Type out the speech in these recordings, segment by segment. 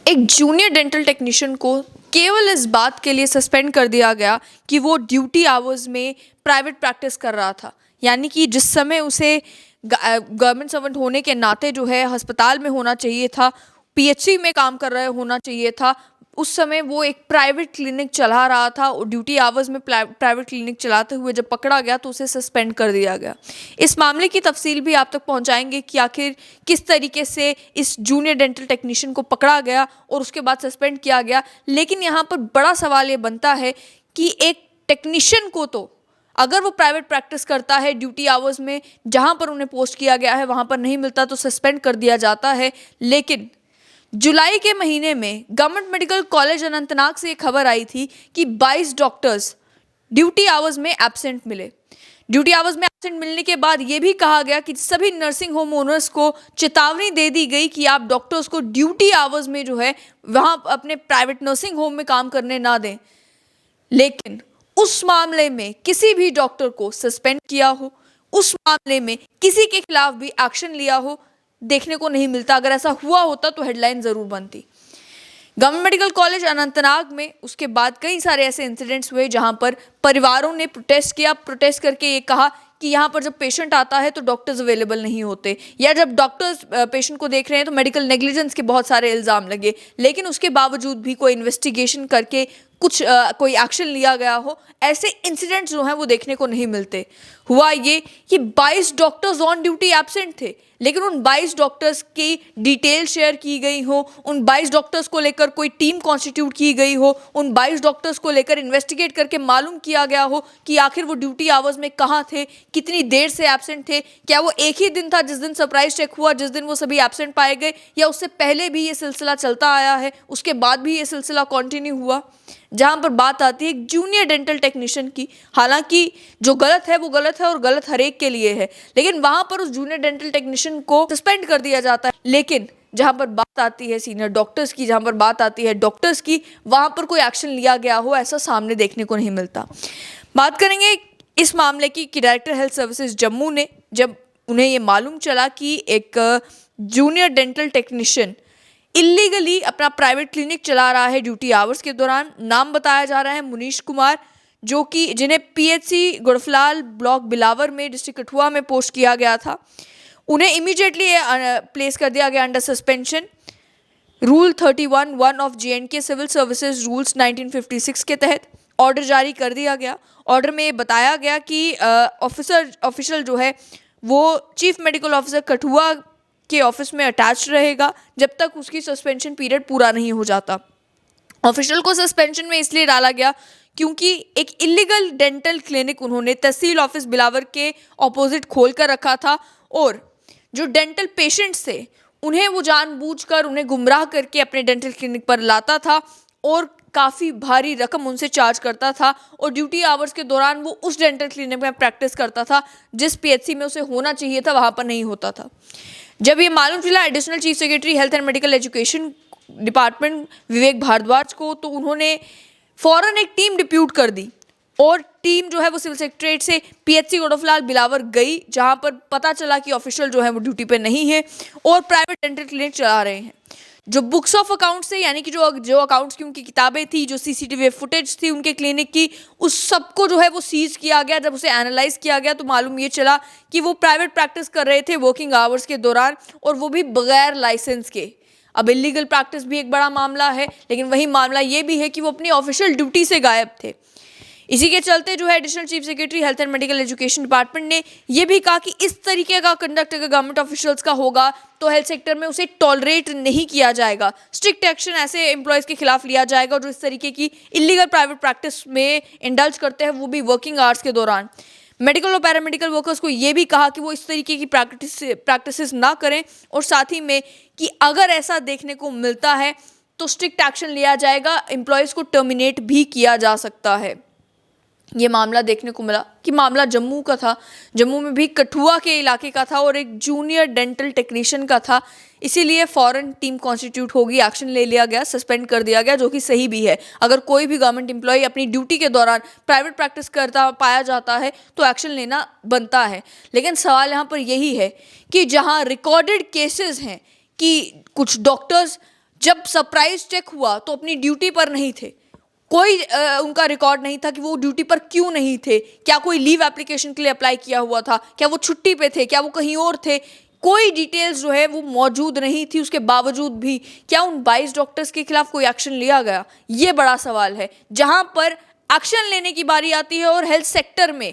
एक junior dental technician को केवल इस बात के लिए सस्पेंड कर दिया गया कि वो ड्यूटी आवर्स में प्राइवेट प्रैक्टिस कर रहा था। यानी कि जिस समय उसे गवर्नमेंट सर्वेंट होने के नाते जो है अस्पताल में होना चाहिए था, पीएचसी में काम कर रहे होना चाहिए था, उस समय वो एक प्राइवेट क्लिनिक चला रहा था और ड्यूटी आवर्स में प्राइवेट क्लिनिक चलाते हुए जब पकड़ा गया तो उसे सस्पेंड कर दिया गया। इस मामले की तफसील भी आप तक पहुंचाएंगे कि आखिर किस तरीके से इस जूनियर डेंटल टेक्नीशियन को पकड़ा गया और उसके बाद सस्पेंड किया गया। लेकिन यहाँ पर बड़ा सवाल ये बनता है कि एक टेक्नीशियन को तो अगर वो प्राइवेट प्रैक्टिस करता है ड्यूटी आवर्स में जहाँ पर उन्हें पोस्ट किया गया है वहाँ पर नहीं मिलता तो सस्पेंड कर दिया जाता है। लेकिन जुलाई के महीने में गवर्नमेंट मेडिकल कॉलेज अनंतनाग से एक खबर आई थी कि 22 डॉक्टर्स ड्यूटी आवर्स में एब्सेंट मिले। ड्यूटी आवर्स में एब्सेंट मिलने के बाद ये भी कहा गया कि सभी नर्सिंग होम ओनर्स को चेतावनी दे दी गई कि आप डॉक्टर्स को ड्यूटी आवर्स में जो है वहाँ अपने प्राइवेट नर्सिंग होम में काम करने ना दें। लेकिन उस मामले में किसी भी डॉक्टर को सस्पेंड किया हो, उस मामले में किसी के खिलाफ भी एक्शन लिया हो, देखने को नहीं मिलता। अगर ऐसा हुआ होता तो हेडलाइन जरूर बनती। गवर्नमेंट मेडिकल कॉलेज अनंतनाग में उसके बाद कई सारे ऐसे इंसिडेंट्स हुए जहां पर परिवारों ने प्रोटेस्ट किया। प्रोटेस्ट करके ये कहा कि यहाँ पर जब पेशेंट आता है तो डॉक्टर्स अवेलेबल नहीं होते, या जब डॉक्टर्स पेशेंट को देख रहे हैं तो मेडिकल नेग्लिजेंस के बहुत सारे इल्ज़ाम लगे। लेकिन उसके बावजूद भी कोई इन्वेस्टिगेशन करके कोई एक्शन लिया गया हो, ऐसे इंसिडेंट्स जो हैं वो देखने को नहीं मिलते। हुआ ये कि 22 डॉक्टर्स ऑन ड्यूटी एब्सेंट थे, लेकिन उन 22 डॉक्टर्स की डिटेल शेयर की गई हो, उन 22 डॉक्टर्स को लेकर कोई टीम कॉन्स्टिट्यूट की गई हो, उन 22 डॉक्टर्स को लेकर इन्वेस्टिगेट करके मालूम किया गया हो कि आखिर वो ड्यूटी आवर्स में कहाँ थे, कितनी देर से एब्सेंट थे, क्या वो एक ही दिन था जिस दिन सरप्राइज चेक हुआ, जिस दिन वो सभी एब्सेंट पाए गए, या उससे पहले भी ये सिलसिला चलता आया है, उसके बाद भी ये सिलसिला कंटिन्यू हुआ। जहां पर बात आती है एक जूनियर डेंटल टेक्नीशियन की, हालांकि जो गलत है वो गलत है और गलत हर एक के लिए है, लेकिन वहां पर उस जूनियर डेंटल टेक्नीशियन को सस्पेंड कर दिया जाता है। लेकिन जहां पर बात आती है सीनियर डॉक्टर्स की, जहां पर बात आती है डॉक्टर्स की, वहां पर कोई एक्शन लिया गया हो ऐसा सामने देखने को नहीं मिलता। बात करेंगे इस मामले की कि डायरेक्टर हेल्थ सर्विसेज जम्मू ने, जब उन्हें ये मालूम चला कि एक जूनियर डेंटल टेक्नीशियन इलीगली अपना प्राइवेट क्लिनिक चला रहा है ड्यूटी आवर्स के दौरान, नाम बताया जा रहा है मुनीश कुमार, जो कि जिन्हें पीएचसी गुड़फलाल ब्लॉक बिलावर में डिस्ट्रिक्ट कठुआ में पोस्ट किया गया था, उन्हें इमीडिएटली प्लेस कर दिया गया under suspension. Rule 31(1) of J&K civil services rules 1956 के तहत ऑर्डर जारी कर दिया गया। ऑर्डर में बताया गया कि ऑफिशियल जो है वो चीफ मेडिकल ऑफिसर कठुआ के ऑफिस में अटैच रहेगा जब तक उसकी सस्पेंशन पीरियड पूरा नहीं हो जाता। ऑफिशियल को सस्पेंशन में इसलिए डाला गया क्योंकि एक इलीगल डेंटल क्लिनिक उन्होंने तहसील ऑफिस बिलावर के ऑपोजिट खोल कर रखा था, और जो डेंटल पेशेंट्स थे उन्हें वो जानबूझकर उन्हें गुमराह करके अपने डेंटल क्लिनिक पर लाता था और काफ़ी भारी रकम उनसे चार्ज करता था, और ड्यूटी आवर्स के दौरान वो उस डेंटल क्लिनिक में प्रैक्टिस करता था जिस पीएचसी में उसे होना चाहिए था वहाँ पर नहीं होता था। जब ये मालूम चला additional chief secretary health and medical education department Vivek Bhardwaj को, तो उन्होंने फौरन एक टीम डिप्यूट कर दी, और टीम जो है वो सिविल सेक्रेटरीट से पीएचसी गुड़फलाल बिलावर गई, जहां पर पता चला कि ऑफिशियल जो है वो ड्यूटी पे नहीं है और प्राइवेट डेंटल क्लिनिक चला रहे हैं। जो बुक्स ऑफ अकाउंट्स से, यानी कि जो अकाउंट्स की उनकी किताबें थी, जो सीसीटीवी फुटेज थी उनके क्लिनिक की, उस सबको जो है वो सीज किया गया। जब उसे एनालाइज किया गया तो मालूम ये चला कि वो प्राइवेट प्रैक्टिस कर रहे थे वर्किंग आवर्स के दौरान, और वो भी बगैर लाइसेंस के। अब इलीगल प्रैक्टिस भी एक बड़ा मामला है, लेकिन वही मामला ये भी है कि वो अपनी ऑफिशियल ड्यूटी से गायब थे। इसी के चलते जो है additional chief secretary health and medical education department ने यह भी कहा कि इस तरीके का कंडक्ट अगर गवर्नमेंट ऑफिशियल्स का होगा तो हेल्थ सेक्टर में उसे टॉलरेट नहीं किया जाएगा। स्ट्रिक्ट एक्शन ऐसे एम्प्लॉयज़ के खिलाफ लिया जाएगा जो इस तरीके की इलीगल प्राइवेट प्रैक्टिस में इंडल्ज करते हैं, वो भी वर्किंग आवर्स के दौरान। मेडिकल और पैरामेडिकल वर्कर्स को ये भी कहा कि वो इस तरीके की प्रैक्टिसेस ना करें, और साथ ही में कि अगर ऐसा देखने को मिलता है तो स्ट्रिक्ट एक्शन लिया जाएगा, एम्प्लॉयज़ को टर्मिनेट भी किया जा सकता है। ये मामला देखने को मिला कि मामला जम्मू का था, जम्मू में भी कठुआ के इलाके का था और एक जूनियर डेंटल टेक्नीशियन का था, इसीलिए फॉरेन टीम कॉन्स्टिट्यूट होगी, एक्शन ले लिया गया, सस्पेंड कर दिया गया, जो कि सही भी है। अगर कोई भी गवर्नमेंट एम्प्लॉय अपनी ड्यूटी के दौरान प्राइवेट प्रैक्टिस करता पाया जाता है तो एक्शन लेना बनता है। लेकिन सवाल यहाँ पर यही है कि जहाँ रिकॉर्डेड केसेस हैं कि कुछ डॉक्टर्स जब सरप्राइज चेक हुआ तो अपनी ड्यूटी पर नहीं थे, कोई उनका रिकॉर्ड नहीं था कि वो ड्यूटी पर क्यों नहीं थे, क्या कोई लीव एप्लीकेशन के लिए अप्लाई किया हुआ था, क्या वो छुट्टी पे थे, क्या वो कहीं और थे, कोई डिटेल्स जो है वो मौजूद नहीं थी। उसके बावजूद भी क्या उन 22 डॉक्टर्स के खिलाफ कोई एक्शन लिया गया? ये बड़ा सवाल है। जहां पर एक्शन लेने की बारी आती है और हेल्थ सेक्टर में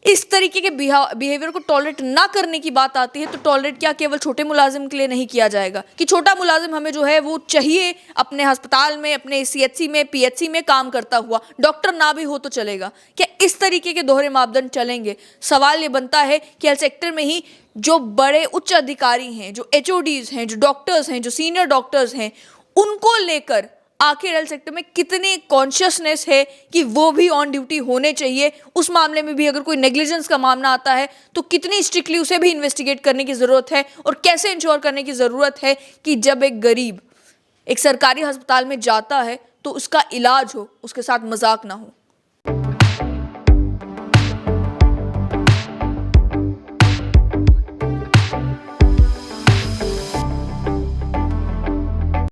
इस तरीके के बिहेवियर को टॉलरेट ना करने की बात आती है, तो टॉलरेट क्या केवल छोटे मुलाजिम के लिए नहीं किया जाएगा कि छोटा मुलाजिम हमें जो है वो चाहिए अपने अस्पताल में, अपने सीएचसी में, पीएचसी में काम करता हुआ, डॉक्टर ना भी हो तो चलेगा? क्या इस तरीके के दोहरे मापदंड चलेंगे? सवाल ये बनता है कि हेल्थ सेक्टर में ही जो बड़े उच्च अधिकारी हैं, जो एचओडीज हैं, जो डॉक्टर्स हैं, जो सीनियर डॉक्टर्स हैं, उनको लेकर आखिर हेल्थ सेक्टर में कितनी कॉन्शियसनेस है कि वो भी ऑन ड्यूटी होने चाहिए? उस मामले में भी अगर कोई नेग्लिजेंस का मामला आता है तो कितनी स्ट्रिक्टली उसे भी इन्वेस्टिगेट करने की ज़रूरत है, और कैसे इंश्योर करने की ज़रूरत है कि जब एक गरीब एक सरकारी अस्पताल में जाता है तो उसका इलाज हो, उसके साथ मजाक ना हो।